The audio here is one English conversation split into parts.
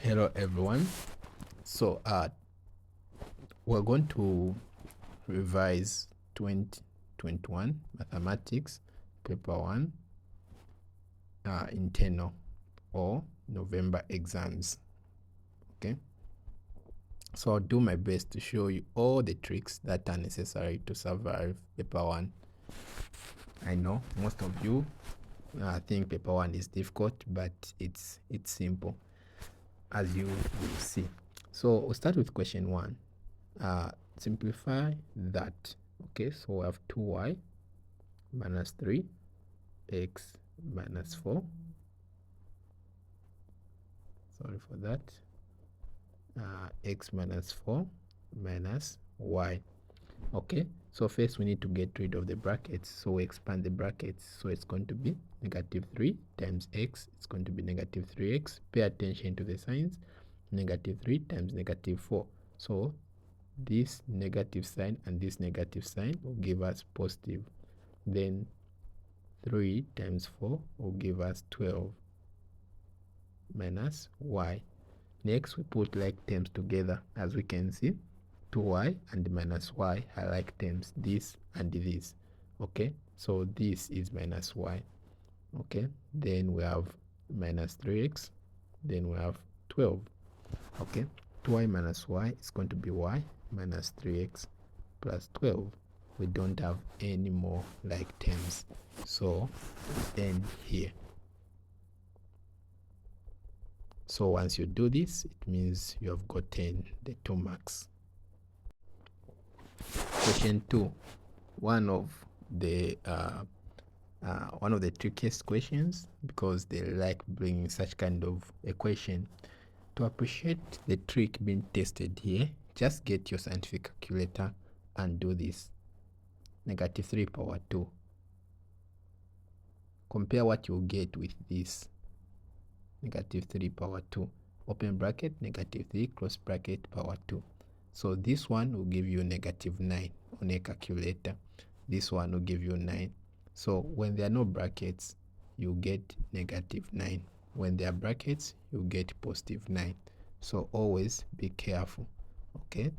Hello everyone. So we're going to revise 2021 mathematics paper 1 internal or November exams. Okay, so I'll do my best to show you all the tricks that are necessary to survive paper 1. I know most of you think paper 1 is difficult, but it's simple, as you will see. So we'll start with question 1. Simplify that. Okay, so we have 2y minus 3 x minus 4. Sorry for that. X minus 4 minus y. Okay, so first we need to get rid of the brackets, so we expand the brackets. So it's going to be negative 3 times x. It's going to be negative 3x. Pay attention to the signs. Negative 3 times negative 4. So this negative sign and this negative sign will give us positive. Then 3 times 4 will give us 12 minus y. Next, we put like terms together. As we can see, 2y and minus y are like terms, this and this. Okay, so this is minus y. Okay, then we have minus 3x, then we have 12. Okay, 2y minus y is going to be y minus 3x plus 12. We don't have any more like terms, so end here. So once you do this, it means you have gotten the 2 marks. Question 2, one of the trickiest questions, because they like bringing such kind of equation. To appreciate the trick being tested here, just get your scientific calculator and do this. Negative 3 power 2. Compare what you'll get with this. Negative 3 power 2. Open bracket, negative 3, close bracket, power 2. So this one will give you negative 9 on a calculator. This one will give you 9. So when there are no brackets, you get negative 9. When there are brackets, you get positive 9. So always be careful. Okay,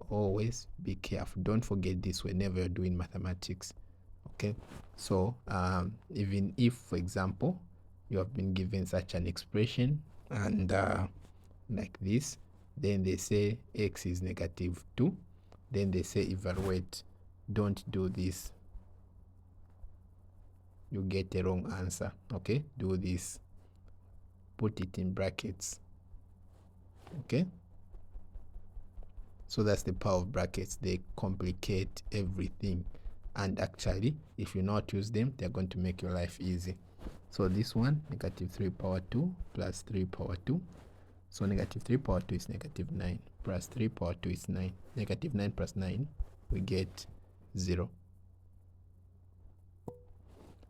always be careful. Don't forget this whenever you're doing mathematics. Okay, so even if, for example, you have been given such an expression and like this, then they say x is negative 2, then they say evaluate. Don't do this, you get a wrong answer. Okay, do this, put it in brackets. Okay, so that's the power of brackets. They complicate everything, and actually if you know how to use them, they're going to make your life easy. So this one, negative 3 power 2 plus 3 power 2. So negative 3 power 2 is negative 9, plus 3 power 2 is 9. Negative 9 plus 9, we get 0.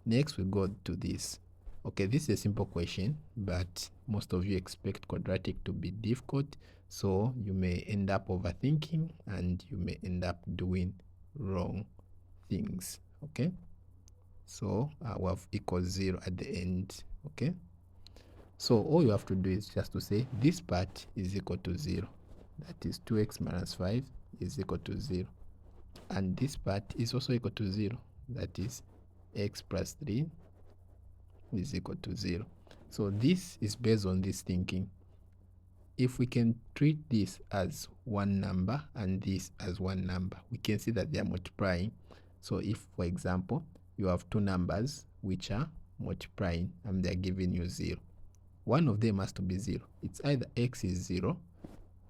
Next, we go to this. Okay, this is a simple question, but most of you expect quadratic to be difficult, so you may end up overthinking and you may end up doing wrong things. Okay, so we have equals 0 at the end. Okay, so all you have to do is just to say this part is equal to 0. That is 2x minus 5 is equal to 0. And this part is also equal to 0. That is x plus 3 is equal to 0. So this is based on this thinking. If we can treat this as one number and this as one number, we can see that they are multiplying. So if, for example, you have two numbers which are multiplying and they are giving you 0, one of them has to be 0. It's either x is 0,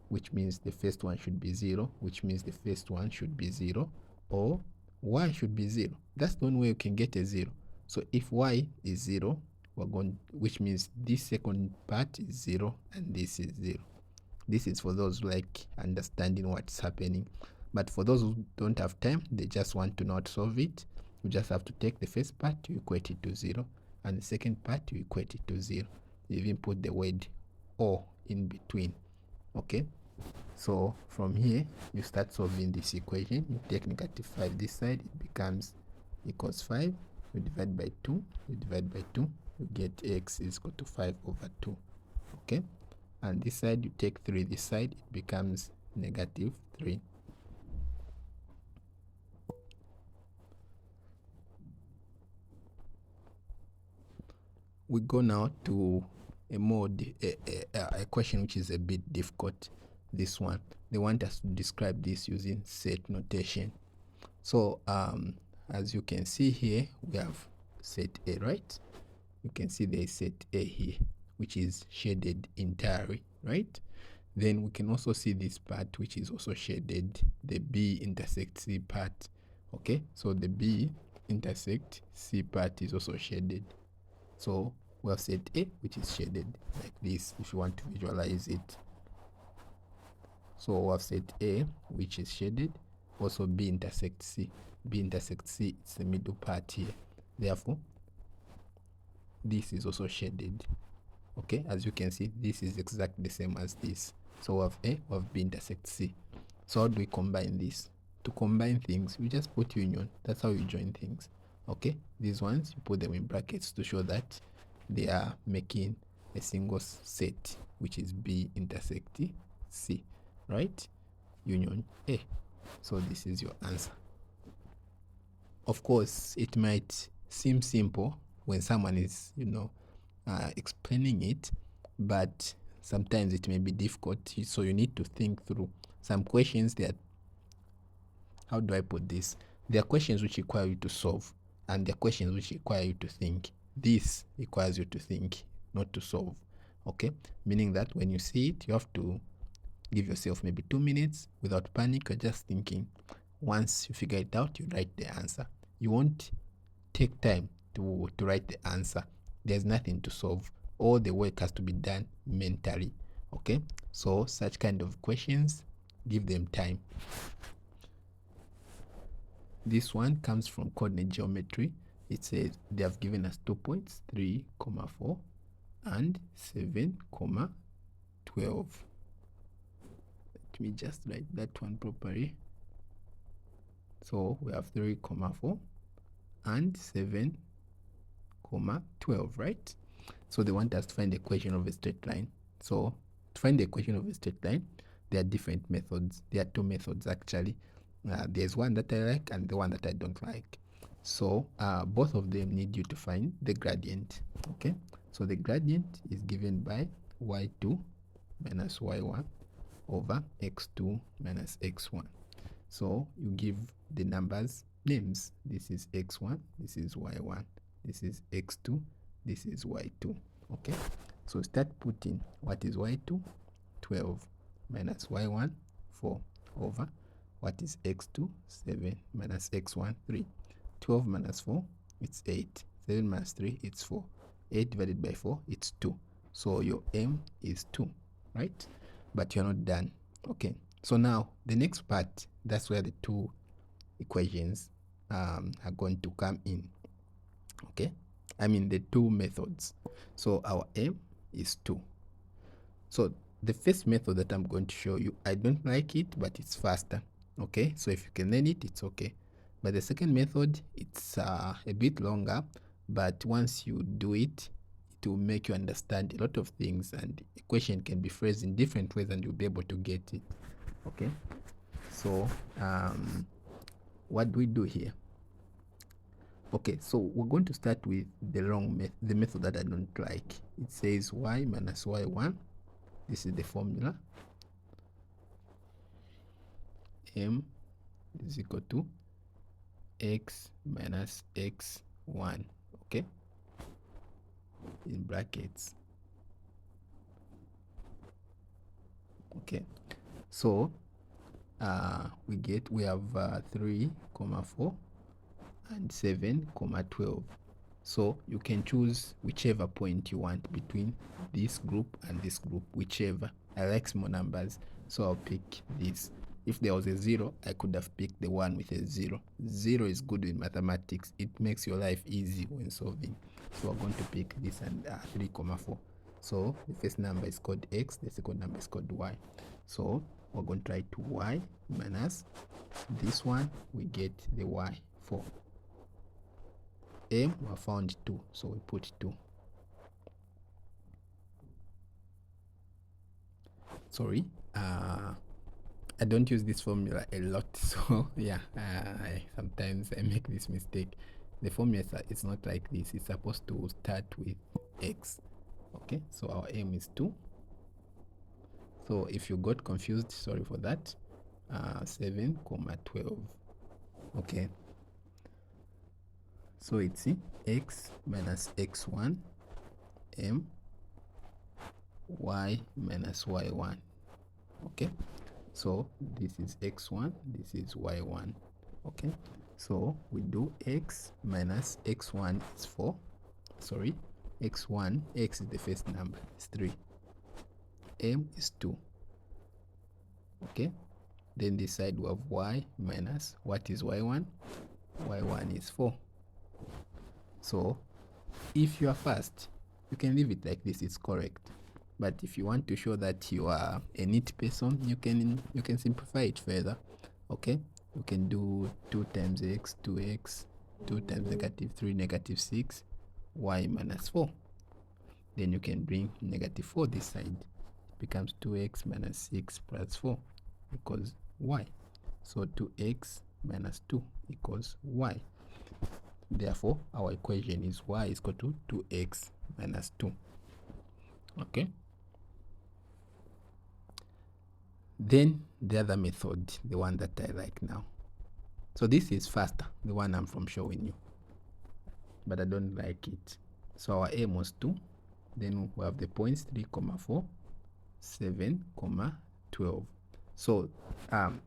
which means the first one should be 0, which means the first one should be 0, or y should be 0. That's the only way you can get a 0. So if y is 0, we're going, which means this second part is 0 and this is 0. This is for those who like understanding what's happening. But for those who don't have time, they just want to not solve it, you just have to take the first part, you equate it to 0, and the second part, you equate it to 0. You even put the word or in between. Okay, so from here you start solving this equation. You take negative 5 this side, it becomes equals 5. You divide by 2, you divide by 2, you get x is equal to 5 over 2. Okay, and this side you take 3 this side, it becomes negative 3. We go now to a question which is a bit difficult. This one, they want us to describe this using set notation. So as you can see here, we have set A, right? You can see there is set A here, which is shaded entirely, right? Then we can also see this part which is also shaded, the B intersect C part. Okay, so the B intersect C part is also shaded. So we have set A, which is shaded like this, if you want to visualize it. So we have set A, which is shaded. Also B intersect C. B intersect C, it's the middle part here. Therefore, this is also shaded. Okay, as you can see, this is exactly the same as this. So we have A, we have B intersect C. So how do we combine this? To combine things, we just put union. That's how you join things. Okay, these ones, you put them in brackets to show that they are making a single set, which is B intersect C, right? Union A. So this is your answer. Of course, it might seem simple when someone is, explaining it, but sometimes it may be difficult. So you need to think through some questions that, how do I put this? There are questions which require you to solve, and there are questions which require you to think. This requires you to think, not to solve. Okay, meaning that when you see it, you have to give yourself maybe 2 minutes without panic. You're just thinking. Once you figure it out, you write the answer. You won't take time to write the answer. There's nothing to solve. All the work has to be done mentally. Okay, so such kind of questions, give them time. This one comes from coordinate geometry. It says they have given us 2 points, 3, 4 and 7, 12. Let me just write that one properly. So we have 3, 4 and 7, 12, right? So they want us to find the equation of a straight line. So to find the equation of a straight line, there are different methods. There are 2 methods actually. There's one that I like and the one that I don't like. So both of them need you to find the gradient. Okay, so the gradient is given by y2 minus y1 over x2 minus x1. So you give the numbers names. This is x1, this is y1, this is x2, this is y2. Okay, so start putting what is y2, 12 minus y1, 4 over what is x2, 7 minus x1, 3. 12 minus 4, it's 8. 7 minus 3, it's 4. 8 divided by 4, it's 2. So your m is 2, right? But you're not done. Okay, so now the next part, that's where the 2 equations are going to come in. Okay, I mean the 2 methods. So our m is 2. So the first method that I'm going to show you, I don't like it, but it's faster. Okay, so if you can learn it, it's okay. But the second method, it's a bit longer, but once you do it, it will make you understand a lot of things, and a question can be phrased in different ways and you'll be able to get it. Okay, so what do we do here? Okay, so we're going to start with the method that I don't like. It says y minus y1. This is the formula. M is equal to x minus x1. Okay, in brackets. Okay, so we have 3, 4 and 7, 12. So you can choose whichever point you want between this group and this group, whichever. I like small numbers, so I'll pick this. If there was a 0, I could have picked the one with a 0. 0 is good in mathematics. It makes your life easy when solving. So we're going to pick this and 3, 4. So the first number is called x, the second number is called y. So we're going to write y minus this one, we get the y, 4. M, we found 2, so we put 2. sorry, I don't use this formula a lot, so yeah, sometimes I make this mistake. The formula is not like this. It's supposed to start with x. Okay, so our m is 2. So if you got confused, sorry for that. 7, 12. Okay, so it's x minus x1 m y minus y1. Okay, so this is x1, this is y1. Okay, so we do x minus x1 is 4. Sorry, x1, x is the first number, it's 3. M is 2. Okay, then this side we have y minus, what is y1? Y1 is 4. So if you are fast, you can leave it like this, it's correct. But if you want to show that you are a neat person, you can simplify it further. Okay, you can do 2 times x, 2x, 2 times negative 3, negative 6, y minus 4. Then you can bring negative 4 this side. It becomes 2x minus 6 plus 4 equals y. So 2x minus 2 equals y. Therefore, our equation is y is equal to 2x minus 2. Okay. Then the other method, the one that I like now. So this is faster, the one I'm from showing you, but I don't like it. So our m was 2. Then we have the points 3, 4, 7, 12. So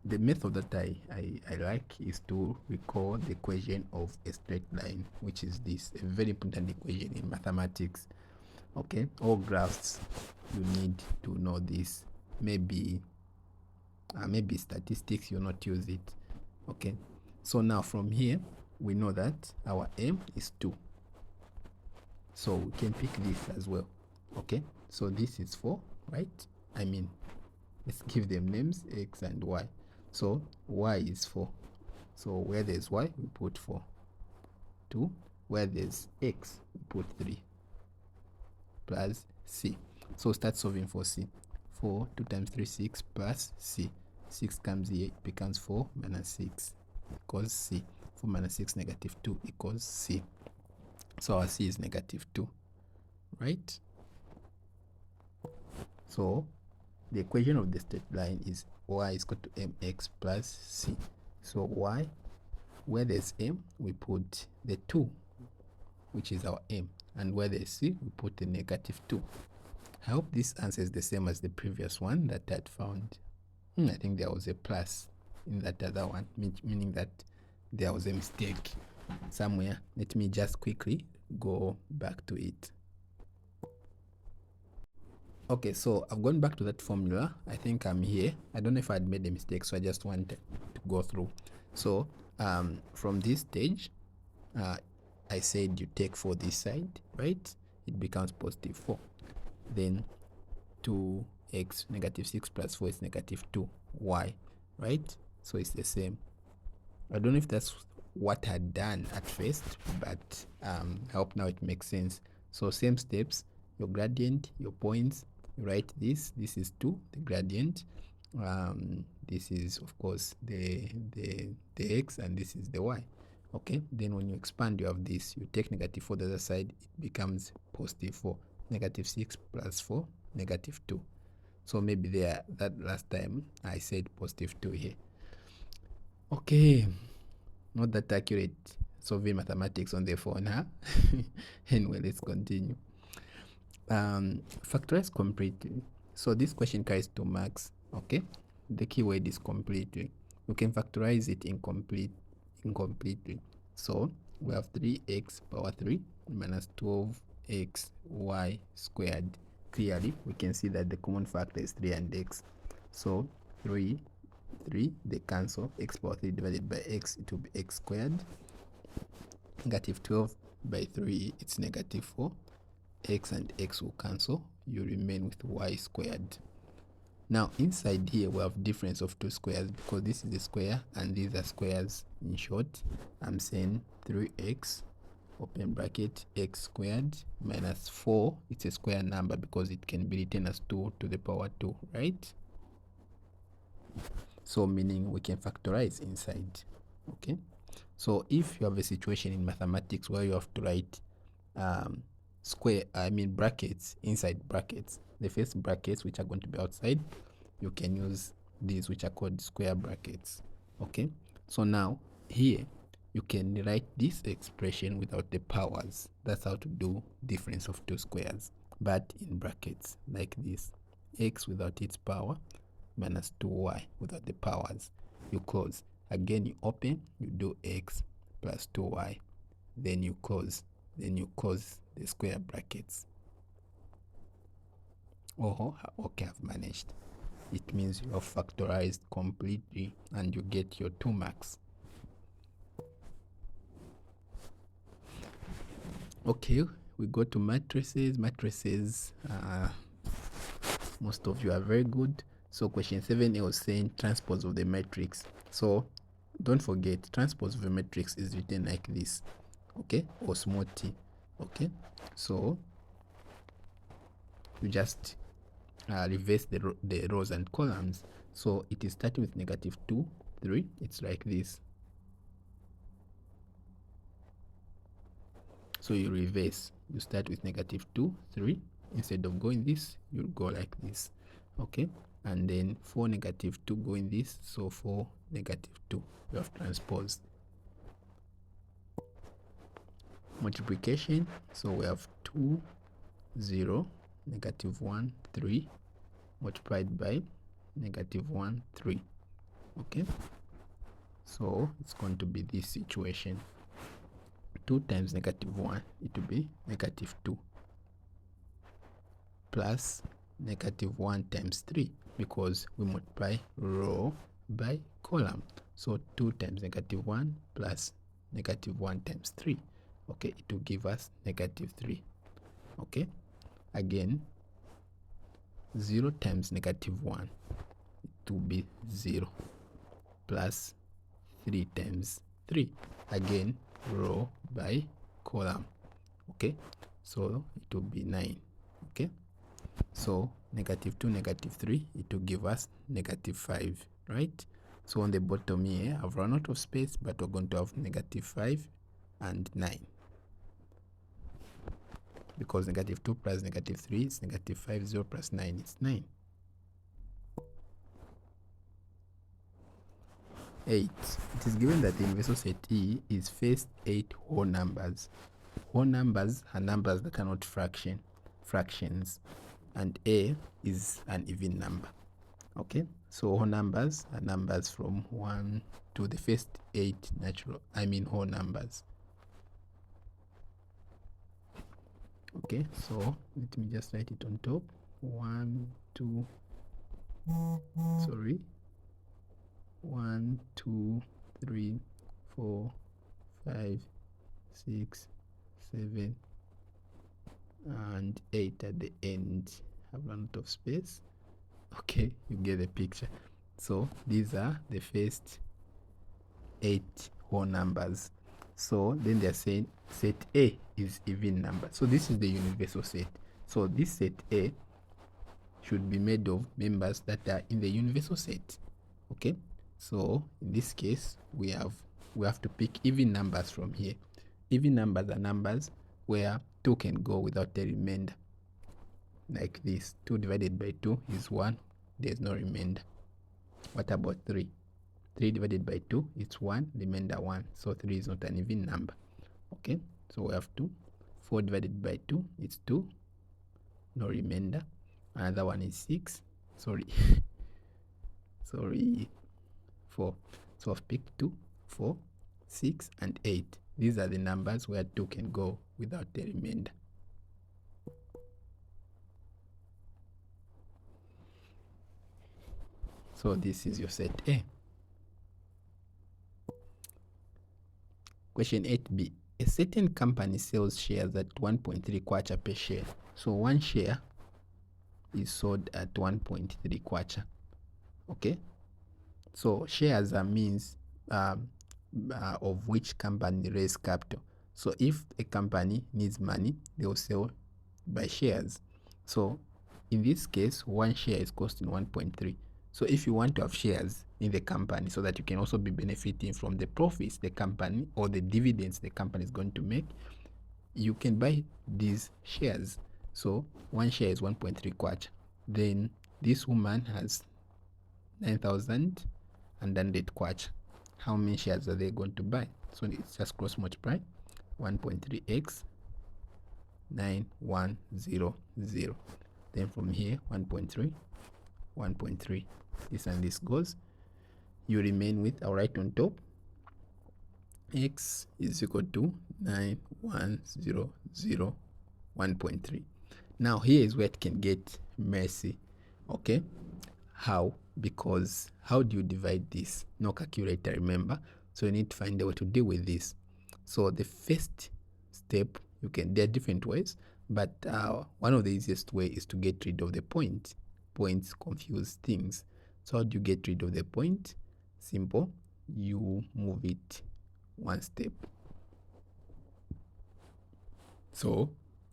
the method that I like is to recall the equation of a straight line, which is this, a very important equation in mathematics. Okay, all graphs, you need to know this. Maybe statistics, you'll not use it. Okay, so now from here we know that our m is 2, so we can pick this as well. Okay, so this is 4, right? I mean, let's give them names, x and y. So y is 4, so where there's y we put 4. 2, where there's x we put 3, plus c. So start solving for c. 4, 2 times 3, 6, plus c. 6 comes here, it becomes 4 minus 6 equals c. 4 minus 6, negative 2 equals c. So our c is negative 2, right? So the equation of the straight line is y is equal to mx plus c. So y, where there's m, we put the 2, which is our m, and where there's c, we put the negative 2. I hope this answer is the same as the previous one that I'd found. I think there was a plus in that other one, meaning that there was a mistake somewhere. Let me just quickly go back to it. Okay, so I've gone back to that formula. I think I'm here. I don't know if I'd made a mistake, so I just wanted to go through. So from this stage, I said you take 4 this side, right? It becomes positive 4. Then 2x, negative 6 plus 4 is negative 2y, right? So it's the same. I don't know if that's what I'd done at first, but I hope now it makes sense. So same steps, your gradient, your points, you write this is 2, the gradient. This is of course the x, and this is the y. Okay, then when you expand, you have this, you take negative 4 the other side, it becomes positive 4. Negative 6 plus 4, negative 2. So maybe there, that last time I said positive 2 here. Okay, not that accurate solving mathematics on the phone, huh? Anyway, let's continue. Factorize completely. So this question carries 2 marks. Okay, the keyword is completely. You can factorize it incompletely. So we have 3x power 3 minus 12xy squared. Clearly we can see that the common factor is 3 and x. So 3, they cancel. X power 3 divided by x, it will be x squared. Negative 12 by 3, it's negative 4. X and x will cancel. You remain with y squared. Now inside here we have difference of 2 squares, because this is a square and these are squares. In short, I'm saying 3x open bracket, x squared minus 4. It's a square number because it can be written as 2 to the power 2, right? So meaning we can factorize inside. Okay, so if you have a situation in mathematics where you have to write brackets inside brackets, the first brackets which are going to be outside, you can use these which are called square brackets. Okay, so now here you can write this expression without the powers. That's how to do difference of two squares, but in brackets like this: x without its power minus 2y without the powers. You close. Again, you open, you do x plus 2y, then you close the square brackets. Oh, okay, I've managed. It means you have factorized completely and you get your 2 marks. Okay, we go to matrices. Most of you are very good. So question 7 was saying transpose of the matrix. So don't forget, transpose of a matrix is written like this, okay, or small t. Okay, so you just reverse the rows and columns. So it is starting with negative 2, 3. It's like this. So you reverse. You start with negative 2, 3. Instead of going this, you'll go like this. Okay, and then 4, negative 2 going this. So 4, negative 2. You have transposed. Multiplication. So we have 2, 0, negative 1, 3 multiplied by negative 1, 3. Okay, so it's going to be this situation. 2 times negative 1, it will be negative 2 plus negative 1 times 3, because we multiply row by column. So 2 times negative 1 plus negative 1 times 3. Okay, it will give us negative 3. Okay, again, 0 times negative 1, it will be 0 plus 3 times 3. Again, row by column. Okay, so it will be 9. Okay, so negative 2, negative 3, it will give us negative 5, right? So on the bottom here, I've run out of space, but we're going to have negative 5 and 9. Because negative 2 plus negative 3 is negative 5, 0 plus 9 is 9. 8. It is given that the universal set E is first 8 whole numbers. Whole numbers are numbers that are not fractions, and A is an even number. Okay, so whole numbers are numbers from 1 to the first 8 whole numbers. Okay, so let me just write it on top. 1, 2, 3, 4, 5, 6, 7, and 8 at the end. I've run out of space. Okay, you get the picture. So these are the first 8 whole numbers. So then they're saying set A is even number. So this is the universal set. So this set A should be made of members that are in the universal set. Okay, so in this case we have to pick even numbers from here. Even numbers are numbers where 2 can go without a remainder, like this. 2 divided by 2 is 1, there's no remainder. What about 3? 3 divided by 2 is 1, remainder 1, so 3 is not an even number. Okay, so we have 2. 4 divided by 2 is 2, no remainder. Another one is 6, sorry 4. So I've picked 2, 4, 6 and 8. These are the numbers where 2 can go without the remainder. So this is your set A. Question 8b. A certain company sells shares at 1.3 kwacha per share. So one share is sold at 1.3 kwacha. Okay, so shares are means of which company raise capital. So if a company needs money, they will sell by shares. So in this case, one share is costing 1.3. So if you want to have shares in the company so that you can also be benefiting from the profits the company or the dividends the company is going to make, you can buy these shares. So one share is 1.3 kwacha. Then this woman has 9,100 kwacha. How many shares are they going to buy? So it's just cross multiply 1.3x 9100. Then from here 1.3, 1.3. This and this goes. You remain with, I'll write on top, x is equal to 9100, 1.3. Now here is where it can get messy. Okay, how? Because how do you divide this? No calculator, remember, so you need to find a way to deal with this. So the first step, you can, there are different ways, but one of the easiest way is to get rid of the point. Points confuse things. So how do you get rid of the point? Simple, you move it one step. So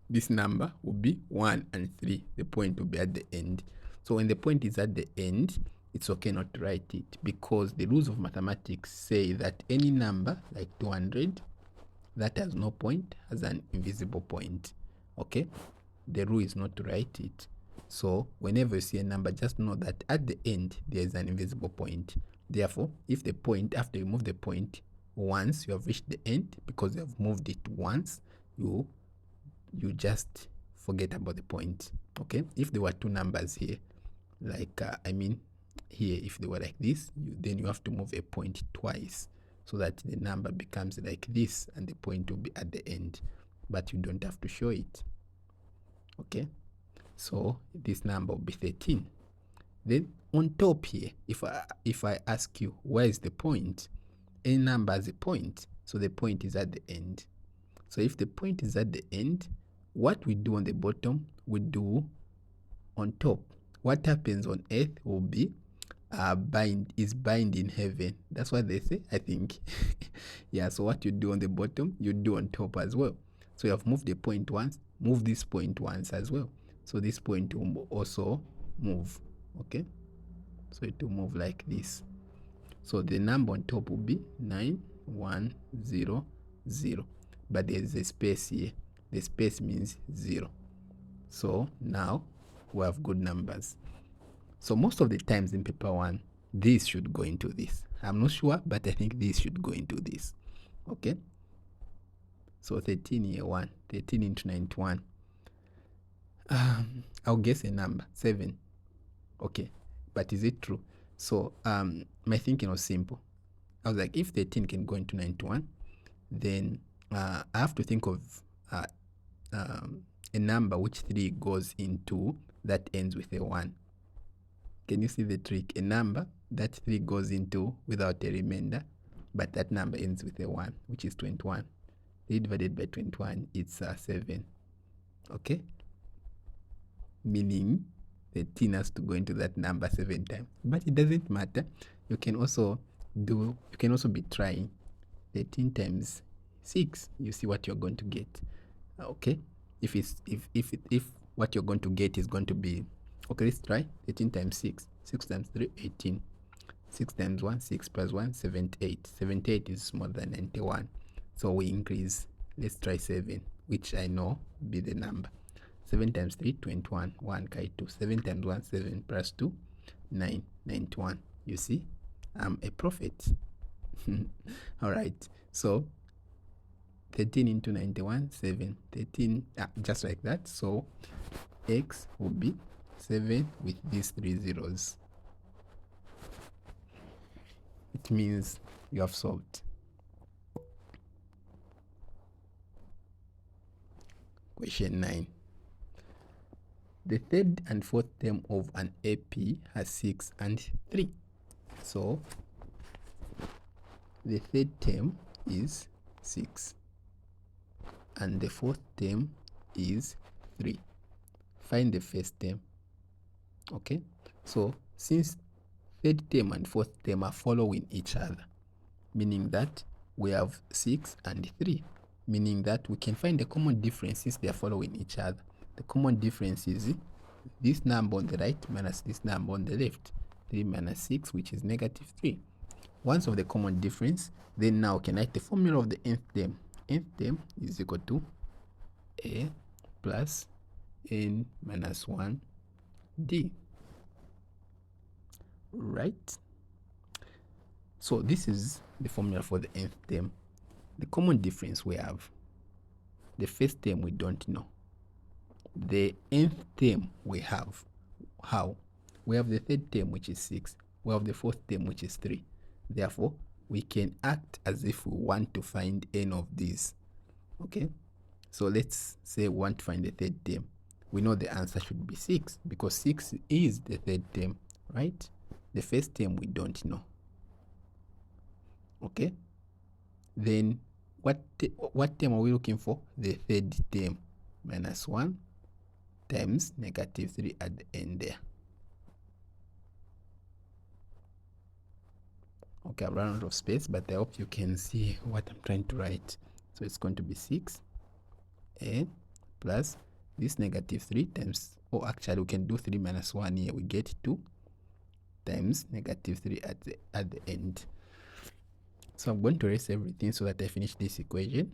this number will be 1 and 3. The point will be at the end. So when the point is at the end, it's okay not to write it, because the rules of mathematics say that any number like 200 that has no point has an invisible point. Okay, the rule is not to write it. So whenever you see a number, just know that at the end there is an invisible point. Therefore, if the point, after you move the point once, you have reached the end because you have moved it once, you just forget about the point. Okay, if there were two numbers here, like here, if they were like this, then you have to move a point twice so that the number becomes like this and the point will be at the end, but you don't have to show it. Okay, so this number will be 13. Then on top here, if I ask you where is the point, any number has a point, so the point is at the end. So if the point is at the end, what we do on the bottom, we do on top. What happens on earth will be bind in heaven. That's what they say, I think. Yeah, so what you do on the bottom, you do on top as well. So you have moved the point once, move this point once as well. So this point will also move. Okay, so it will move like this. So the number on top will be 9100, but there's a space here. The space means 0. So now we have good numbers. So most of the times in paper 1, this should go into this. I'm not sure, but I think this should go into this. Okay, so 13 here, 1, 13 into 91. I'll guess a number, 7. Okay, but is it true? So my thinking was simple. I was like, if 13 can go into 91, then I have to think of a number which 3 goes into that ends with a 1. Can you see the trick? A number that 3 goes into without a remainder, but that number ends with a 1, which is 21. 3 divided by 21, it's 7. Okay, meaning 13 has to go into that number 7 times, but it doesn't matter. You can also be trying 13 times 6. You see what you're going to get. Okay, if what you're going to get is going to be, okay, let's try 13 times 6. 6 times 3, 18. 6 times 1, 6 plus 1, 78. 78 is smaller than 91. So we increase. Let's try 7, which I know be the number. 7 times 3, 21. 1 carry 2. 7 times 1, 7 plus 2, 9. 91. You see, I'm a prophet. All right. So 13 into 91, 7. 13, just like that. So x will be 7 with these 3 zeros. It means you have solved. Question 9. The third and fourth term of an AP has 6 and 3. So the third term is 6 and the fourth term is 3. Find the first term. Okay, so since third term and fourth term are following each other, meaning that we have 6 and 3, meaning that we can find the common difference since they are following each other. The common difference is this number on the right minus this number on the left. 3 minus 6, which is negative 3. Once of the common difference, then now we can write the formula of the nth term. Nth term is equal to a plus n minus 1 d. Right? So this is the formula for the nth term. The common difference we have. The first term we don't know. The nth term we have. How? We have the third term, which is 6. We have the fourth term, which is 3. Therefore, we can act as if we want to find n of these. Okay? So let's say we want to find the third term. We know the answer should be 6 because 6 is the third term, right? The first term we don't know. Okay? Then what term are we looking for? The third term. Minus 1 times negative 3 at the end there. Okay, I've run out of space, but I hope you can see what I'm trying to write. So it's going to be 6a plus this negative 3 times, or actually we can do 3 minus 1 here. We get 2 times negative 3 at the end. So I'm going to erase everything so that I finish this equation.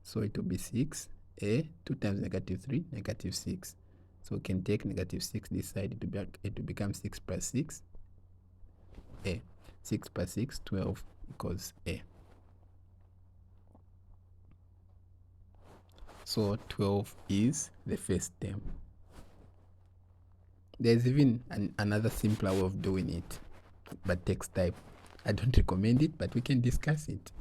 So it will be 6a, 2 times negative 3, negative 6. So we can take negative 6 this side, it will become 6 plus 6, a. 6 plus 6, 12 equals a. So 12 is the first term. There's even another simpler way of doing it, but takes time. I don't recommend it, but we can discuss it.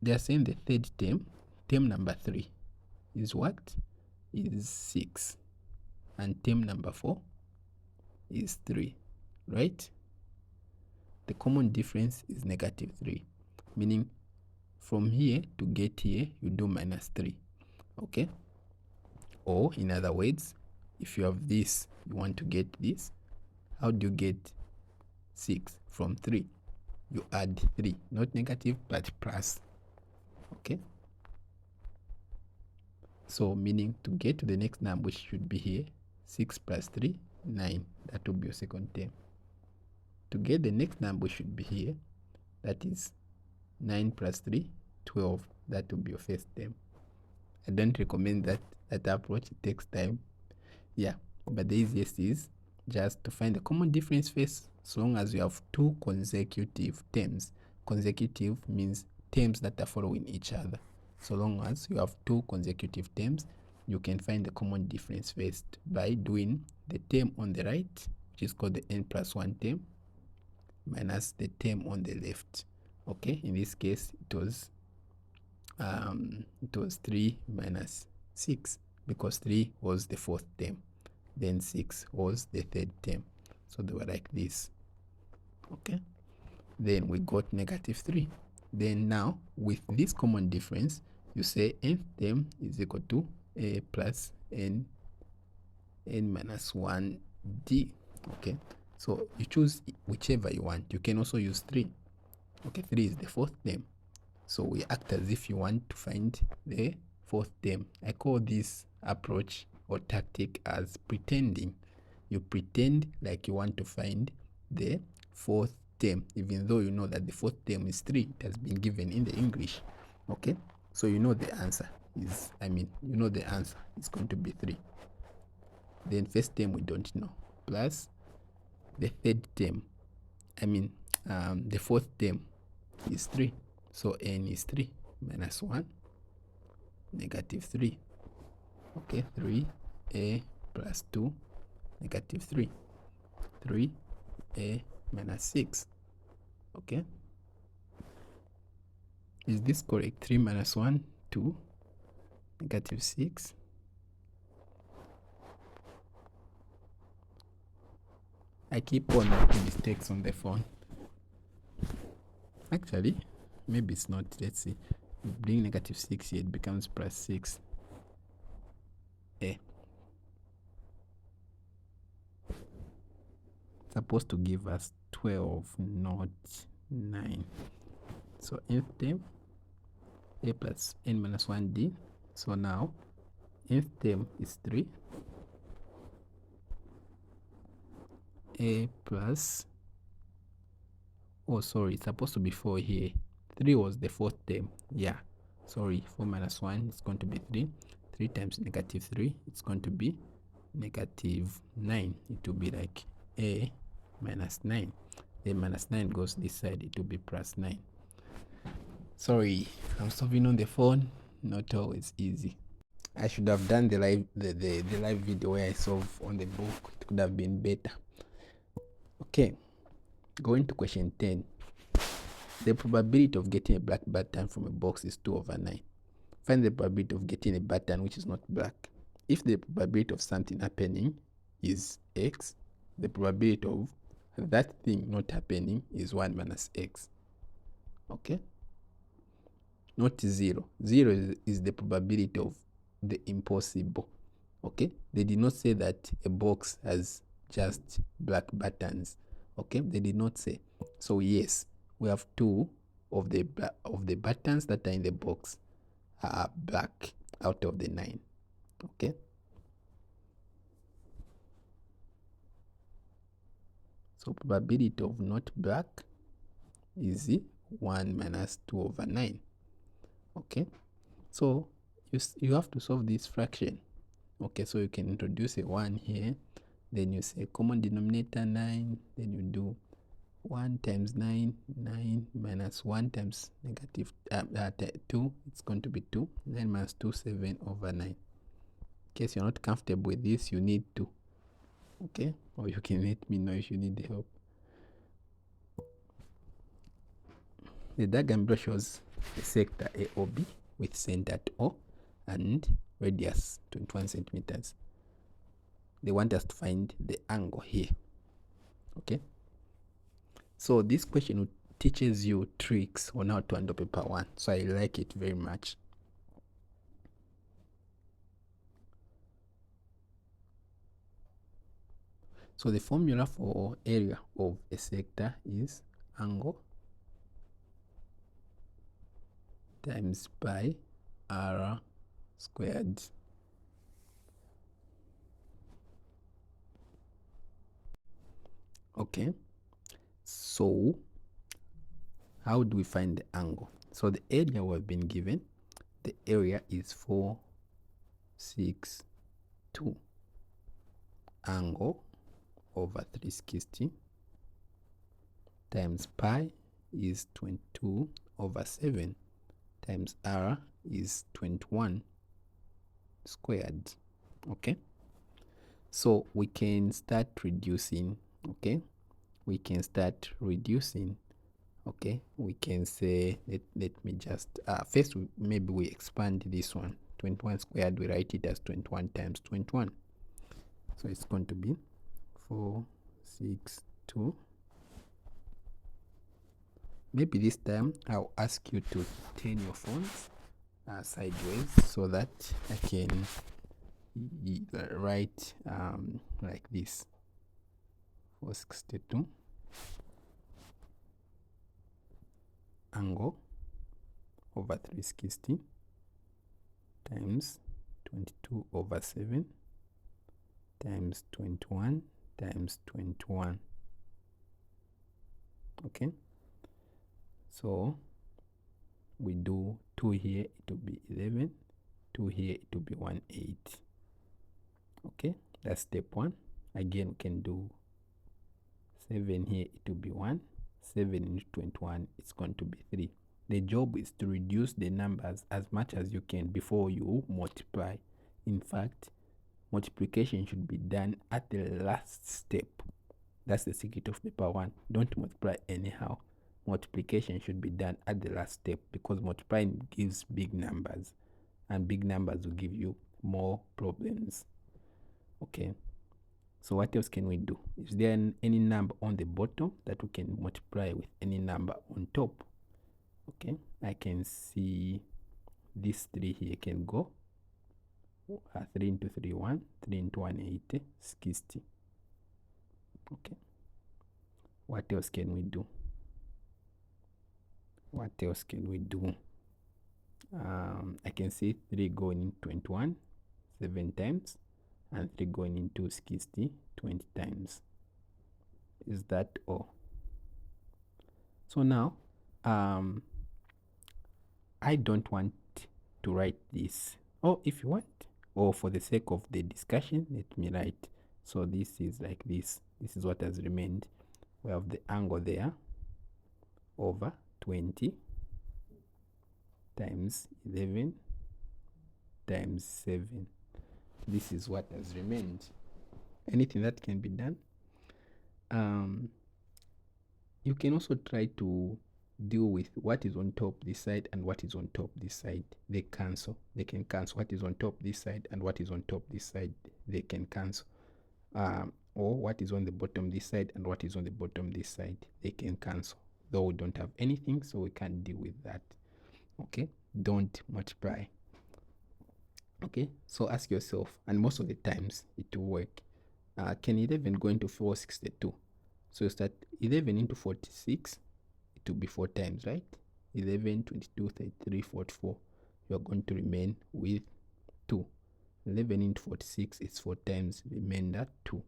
They're saying the third term, term number 3, is what? Is 6. And term number 4 is 3, right? The common difference is negative 3, meaning from here to get here, you do minus 3, okay? Or in other words, if you have this, you want to get this, how do you get 6 from 3? You add 3, not negative, but plus, okay? So meaning to get to the next number, which should be here, 6 plus 3, 9. That will be your second term. To get the next number, which should be here, that is 9 plus 3, 12. That will be your first term. I don't recommend that approach. It takes time. Yeah, but the easiest is just to find the common difference first, so long as you have 2 consecutive terms. Consecutive means terms that are following each other. So long as you have 2 consecutive terms, you can find the common difference first by doing the term on the right, which is called the n plus 1 term, minus the term on the left. Okay, in this case it was 3 minus 6 because 3 was the fourth term, then 6 was the third term. So they were like this. Okay, then we got negative 3. Then now with this common difference, you say nth term is equal to a plus n minus 1 d. Okay, so you choose whichever you want. You can also use 3. Okay, 3 is the fourth term. So we act as if you want to find the fourth term. I call this approach or tactic as pretending. You pretend like you want to find the fourth term, even though you know that the fourth term is 3. It has been given in the English. Okay, so you know the answer is, you know the answer is going to be 3. Then first term we don't know, plus the third term, the fourth term is 3. So n is 3 minus 1, negative 3. Okay, 3a plus 2, negative 3. 3a minus 6. Okay. Is this correct? 3 minus 1, 2, negative 6. I keep on making mistakes on the phone. Actually, maybe it's not. Let's see. Bring negative 6 here, it becomes plus 6. A. Supposed to give us 12, not 9. So nth term, A plus n minus 1d. So now nth term is 3. A plus, oh sorry, it's supposed to be 4 here. 3 was the fourth term. Yeah, sorry, 4 minus 1 is going to be 3. 3 times negative 3, it's going to be negative 9. It will be like A minus 9. A minus 9 goes this side, it will be plus 9. Sorry, I'm solving on the phone, not always easy. I should have done the live video where I solve on the book. It could have been better. Okay, going to question 10. The probability of getting a black button from a box is 2/9. Find the probability of getting a button which is not black. If the probability of something happening is x, the probability of that thing not happening is 1 minus x. Okay? Not 0. 0 is the probability of the impossible. Okay? They did not say that a box has just black buttons. Okay? They did not say. So yes, we have 2 of the buttons that are in the box are black out of the 9. Okay? So probability of not black is 1 minus 2/9. Okay? So you have to solve this fraction. Okay, so you can introduce a 1 here, then you say common denominator 9, then you do 1 times 9, 9 minus 1 times negative 2, it's going to be 2. 9 minus 2, 7/9. In case you're not comfortable with this, you need to. Okay, or you can let me know if you need help. The diagram below shows a sector AOB with center at O and radius 21 centimeters. They want us to find the angle here. Okay, so this question teaches you tricks on how to handle paper 1, so I like it very much. So the formula for area of a sector is angle times pi r squared. Okay, so how do we find the angle? So the area we've been given, the area is 462. Angle over 360 times pi is 22/7 times r is 21 squared. Okay, so we can start reducing. Okay, we can start reducing. Okay, we can say, let me just first maybe we expand this one. 21 squared, we write it as 21 times 21. So it's going to be 462. Maybe this time I'll ask you to turn your phones sideways so that I can write like this. 462 angle over 360 times 22/7 times 21 times 21. Okay, so we do 2 here, it will be 11, 2 here, it will be 18. Okay, that's step 1. Again, we can do 7 here, it will be 1. 7 into 21, it's going to be 3. The job is to reduce the numbers as much as you can before you multiply. In fact, multiplication should be done at the last step. That's the secret of paper 1. Don't multiply anyhow. Multiplication should be done at the last step, because multiplying gives big numbers, and big numbers will give you more problems. Okay, so what else can we do? Is there any number on the bottom that we can multiply with any number on top? Okay, I can see this 3 here can go. 3 into 3 1, 3 into 1 8, 60. Okay, what else can we do? What else can we do? I can see 3 going into 21 7 times and 3 going into 60 20 times. Is that all? So now I don't want to write this, or if you want, or for the sake of the discussion, let me write. So this is like this. This is what has remained. We have the angle there over 20 times 11 times 7. This is what has remained. Anything that can be done. You can also try to deal with what is on top this side and what is on top this side. They cancel. They can cancel. What is on top this side and what is on top this side, they can cancel. Or what is on the bottom this side and what is on the bottom this side, they can cancel. Though we don't have anything, so we can't deal with that. Okay, don't multiply. Okay, so ask yourself, and most of the times it will work. Can 11 go into 462? So you start 11 into 46, it will be 4 times, right? 11, 22, 33, 44. You are going to remain with 2. 11 into 46 is 4 times, remainder 2.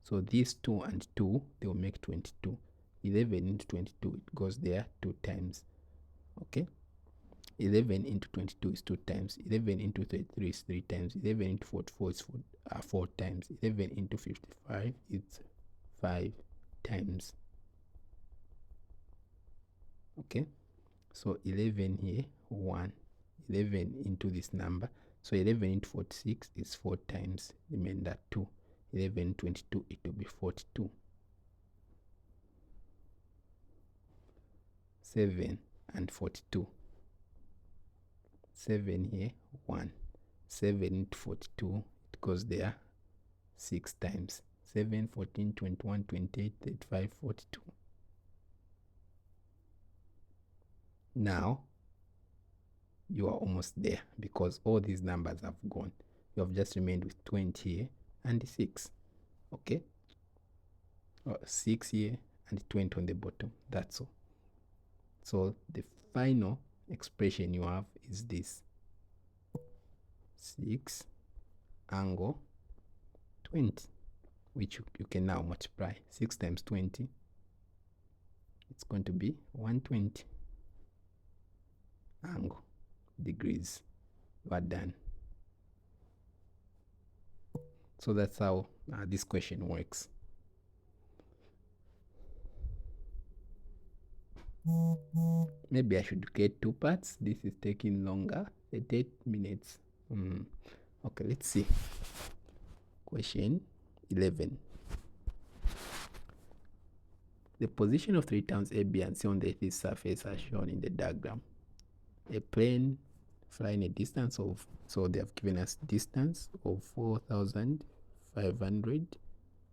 So these 2 and 2, they will make 22. 11 into 22, it goes there 2 times. Okay? 11 into 22 is 2 times. 11 into 33 is 3 times. 11 into 44 is 4 times. 11 into 55 is 5 times. Okay? So 11 here, 1. 11 into this number. So 11 into 46 is 4 times. Remainder 2. 11, 22, it will be 42. 7 and 42. 7 here, 1. 7 into 42, it goes there 6 times. 7, 14, 21, 28, 35, 42. Now, you are almost there because all these numbers have gone. You have just remained with 20 here and 6. Okay? 6 here and 20 on the bottom. That's all. So the final expression you have is this. 6 angle 20, which you can now multiply. 6 times 20, it's going to be 120 angle degrees. You are done. So that's how this question works. Maybe I should get 2 parts. This is taking longer. 8 minutes. Okay, let's see. Question 11. The position of 3 towns A, B, and C on the Earth's surface are shown in the diagram. A plane flying a distance of, so they have given us distance of 4,500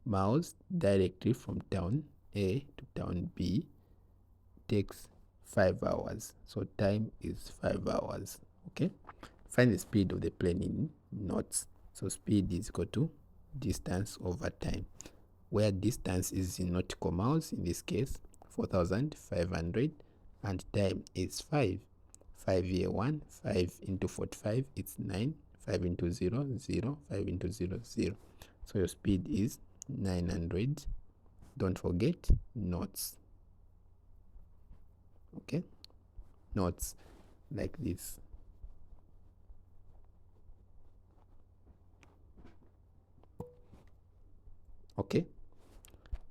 miles directly from town A to town B takes 5 hours. So time is 5 hours. Okay, find the speed of the plane in knots. So speed is equal to distance over time, where distance is in nautical miles, in this case 4,500, and time is 5. 5 here 1, 5 into 45, it's 9. 5 into 0, 0. 5 into 0, 0. So your speed is 900. Don't forget knots. Okay, knots like this. Okay,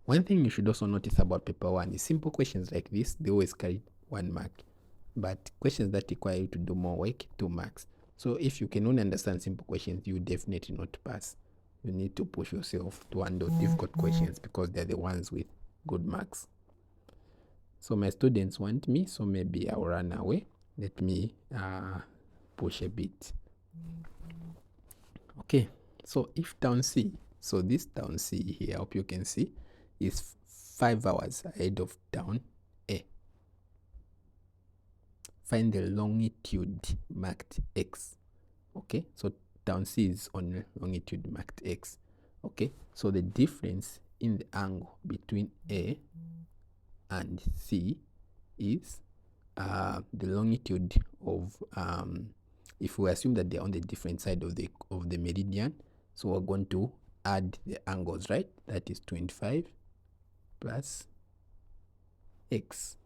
one thing you should also notice about paper 1 is simple questions like this, they always carry 1 mark, but questions that require you to do more work, 2 marks. So if you can only understand simple questions, you definitely not pass. You need to push yourself to handle difficult questions because they're the ones with good marks. So my students want me, so maybe I'll run away. Let me push a bit. Okay, so if town C, so this town C here, I hope you can see, is 5 hours ahead of town A. Find the longitude marked X. Okay, so down C is on longitude marked X. Okay, so the difference in the angle between A and C is the longitude of, if we assume that they're on the different side of the meridian, so we're going to add the angles, right? That is 25 plus X.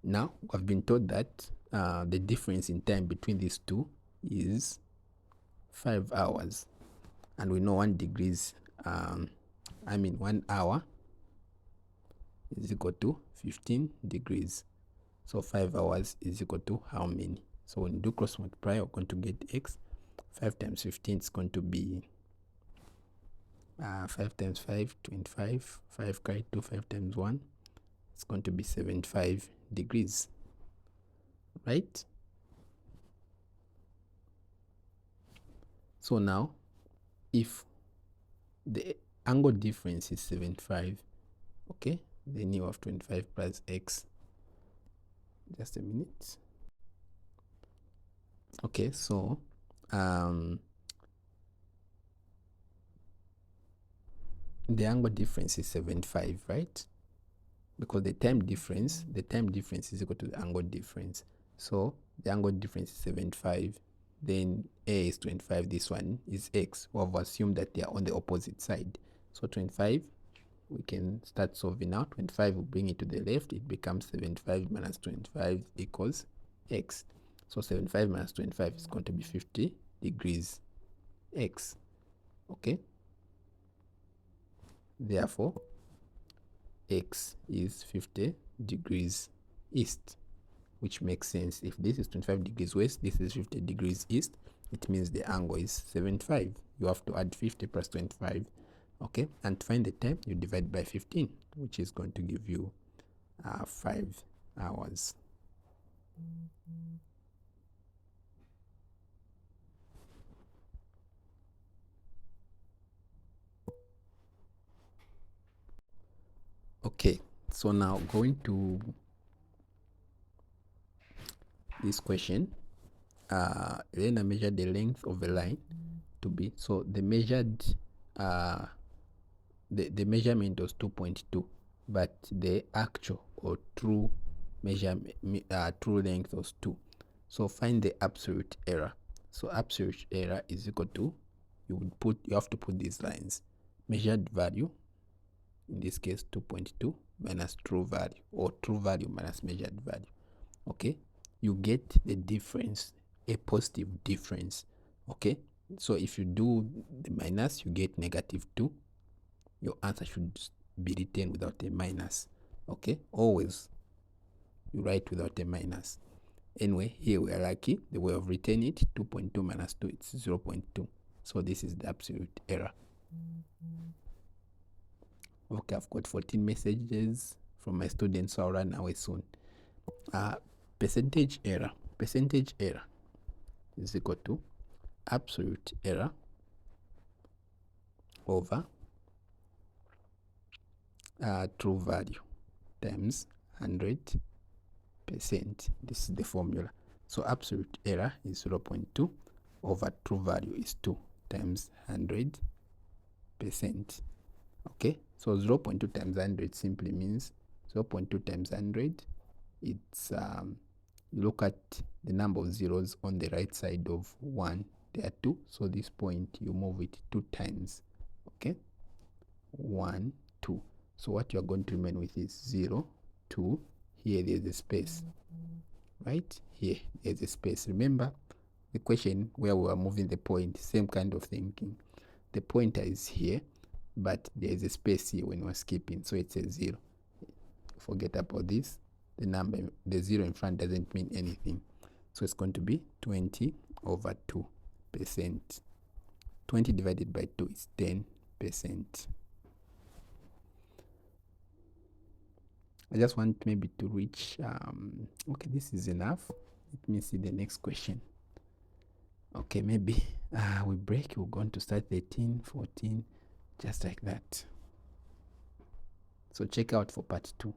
Now we've been told that the difference in time between these two is 5 hours, and we know 1 hour is equal to 15 degrees. So 5 hours is equal to how many? So when you do cross multiply, we're going to get X. 5 times 15 is going to be 5 times 5, 25. 5 carry 2, 5 times 1. It's going to be 75 degrees, right? So now, if the angle difference is 75, okay, then you have 25 plus X. Just a minute. Okay, so the angle difference is 75, right? Because the time difference is equal to the angle difference. So the angle difference is 75, then A is 25, this one is X. We have assumed that they are on the opposite side. So 25, we can start solving out. 25 will bring it to the left, it becomes 75 minus 25 equals X. So 75 minus 25 is going to be 50 degrees X. Okay? Therefore, X is 50 degrees east, which makes sense. If this is 25 degrees west, this is 50 degrees east, it means the angle is 75. You have to add 50 plus 25. Okay, and to find the time, you divide by 15, which is going to give you 5 hours. Okay, so now going to this question, Elena measured the length of a line to be, so the measured the measurement was 2.2, but the actual or true measurement true length was 2. So find the absolute error. So absolute error is equal to, you have to put these lines: measured value, in this case 2.2, minus true value, or true value minus measured value. Okay, you get the difference, a positive difference. Okay, so if you do the minus, you get -2. Your answer should be written without a minus. Okay, always you write without a minus. Anyway, here we are lucky. The way of written it, 2.2 minus 2, it's 0.2. So this is the absolute error. Okay, I've got 14 messages from my students, so I'll run away soon. Percentage error. Percentage error is equal to absolute error over true value times 100%. This is the formula. So absolute error is 0.2 over true value is 2 times 100%. Okay, so 0.2 times 100 simply means 0.2 times 100. It's you look at the number of zeros on the right side of 1, there are 2, so this point you move it 2 times. Okay, 1, 2. So what you're going to remain with is 0, 2. Here there's a space, right? Here there's a space. Remember the question where we are moving the point, same kind of thinking. The pointer is here, but there's a space here when we're skipping, so it's a 0. Forget about this. The number, the 0 in front doesn't mean anything. So it's going to be 20 over 2%. 20 divided by 2 is 10%. I just want maybe to reach, okay, this is enough. Let me see the next question. Okay, maybe we break, we're going to start 13, 14, just like that. So check out for part 2.